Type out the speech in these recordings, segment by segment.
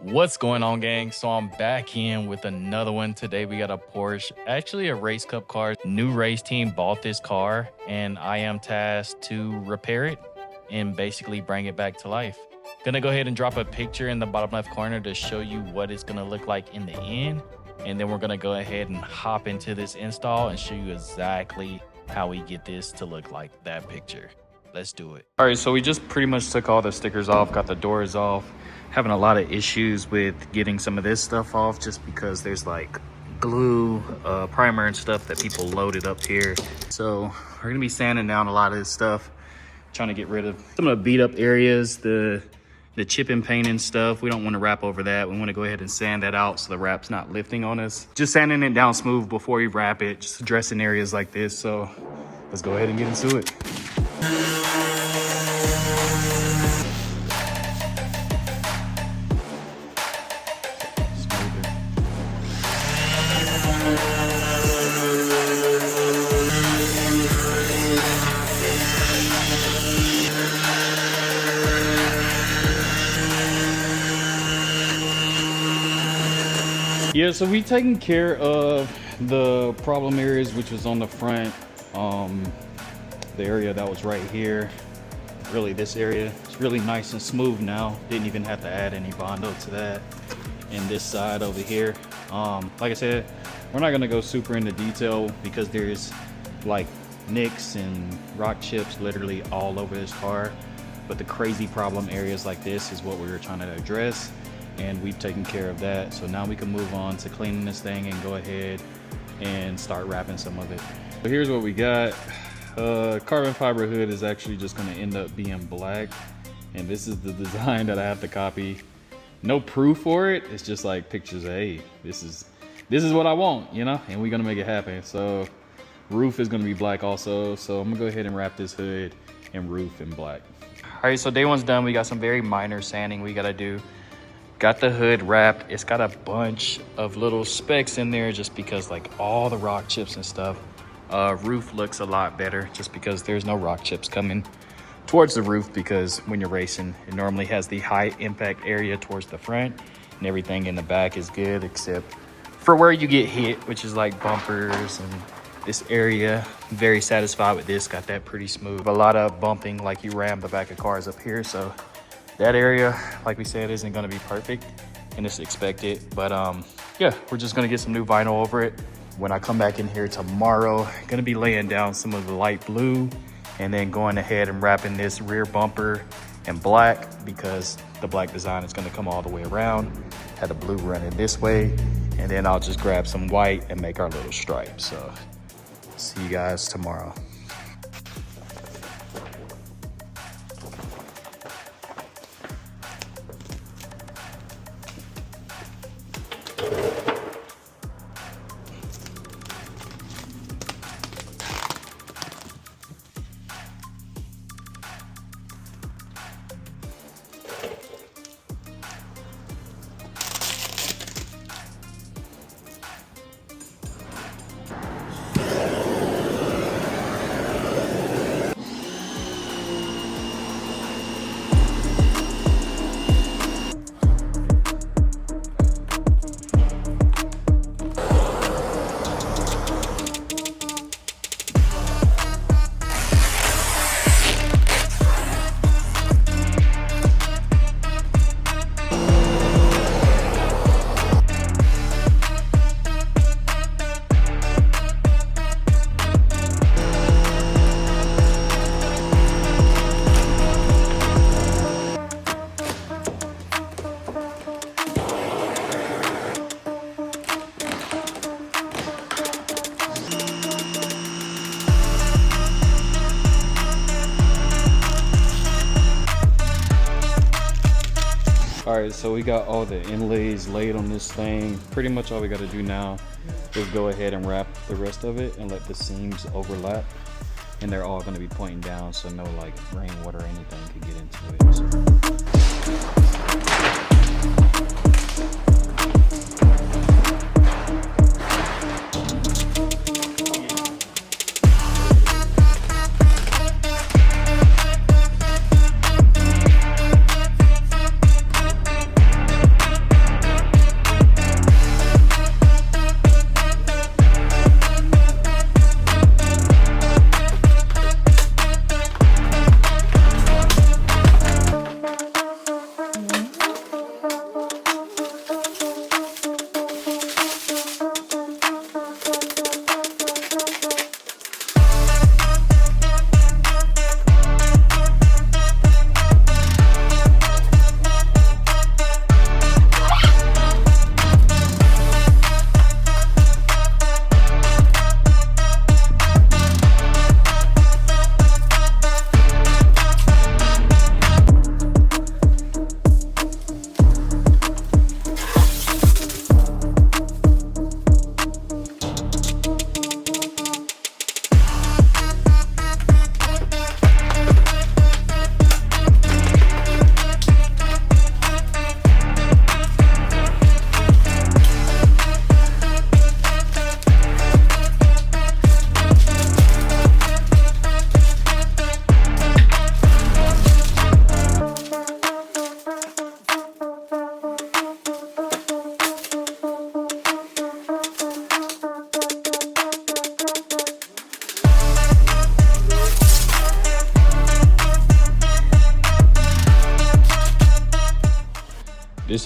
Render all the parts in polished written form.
What's going on, gang? So I'm back in with another one. Today we got a Porsche, actually a race cup car. New race team bought this car and I am tasked to repair it and basically bring it back to life. Gonna go ahead and drop a picture in the bottom left corner to show you what it's gonna look like in the end. And then we're gonna go ahead and hop into this install and show you exactly how we get this to look like that picture. Let's do it. All right, so we just pretty much took all the stickers off, got the doors off. Having a lot of issues with getting some of this stuff off just because there's like glue, primer and stuff that people loaded up here. So we're gonna be sanding down a lot of this stuff, trying to get rid of some of the beat up areas, the chip and paint and stuff. We don't want to wrap over that. We want to go ahead and sand that out so the wrap's not lifting on us. Just sanding it down smooth before we wrap it, just addressing areas like this. So let's go ahead and get into it. Yeah, so we taken care of the problem areas, which was on the front, the area that was right here. Really, this area is really nice and smooth now. Didn't even have to add any Bondo to that. And this side over here, like I said, we're not gonna go super into detail because there's like nicks and rock chips literally all over this car. But the crazy problem areas like this is what we were trying to address, and we've taken care of that. So now we can move on to cleaning this thing and go ahead and start wrapping some of it. So here's what we got. Carbon fiber hood is actually just going to end up being black, and this is the design that I have to copy. No proof for it. It's just like pictures. Hey, this is what I want, you know, and we're gonna make it happen. So roof is gonna be black also. So I'm gonna go ahead and wrap this hood and roof in black. All right, so day one's done. We got some very minor sanding we gotta do. Got the hood wrapped. It's got a bunch of little specks in there just because like all the rock chips and stuff. Roof looks a lot better just because there's no rock chips coming towards the roof, because when you're racing, it normally has the high impact area towards the front and everything in the back is good except for where you get hit, which is like bumpers and this area. Very satisfied with this. Got that pretty smooth. A lot of bumping like you ram the back of cars up here. So that area, like we said, isn't going to be perfect and it's expected. But yeah, we're just going to get some new vinyl over it. When I come back in here tomorrow, going to be laying down some of the light blue and then going ahead and wrapping this rear bumper in black because the black design is going to come all the way around. Had the blue running this way, and then I'll just grab some white and make our little stripe. So see you guys tomorrow. All right, so we got all the inlays laid on this thing. Pretty much all we got to do now is go ahead and wrap the rest of it and let the seams overlap. And they're all going to be pointing down, so no like rainwater or anything could get into it.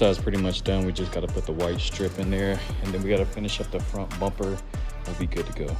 side's pretty much done. We just got to put the white strip in there, and then we got to finish up the front bumper. We'll be good to go.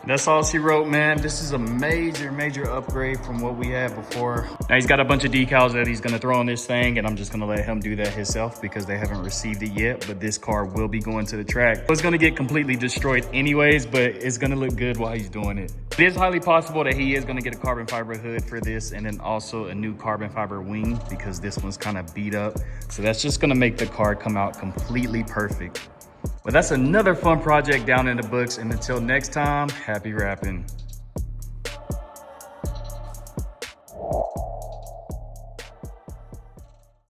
That's all she wrote, man. This is a major upgrade from what we had before. Now he's got a bunch of decals that he's gonna throw on this thing, and I'm just gonna let him do that himself because they haven't received it yet, but this car will be going to the track. It's gonna get completely destroyed anyways, but it's gonna look good while he's doing it. It is highly possible that he is gonna get a carbon fiber hood for this, and then also a new carbon fiber wing because this one's kind of beat up. So that's just gonna make the car come out completely perfect. But that's another fun project down in the books. And until next time, happy rapping.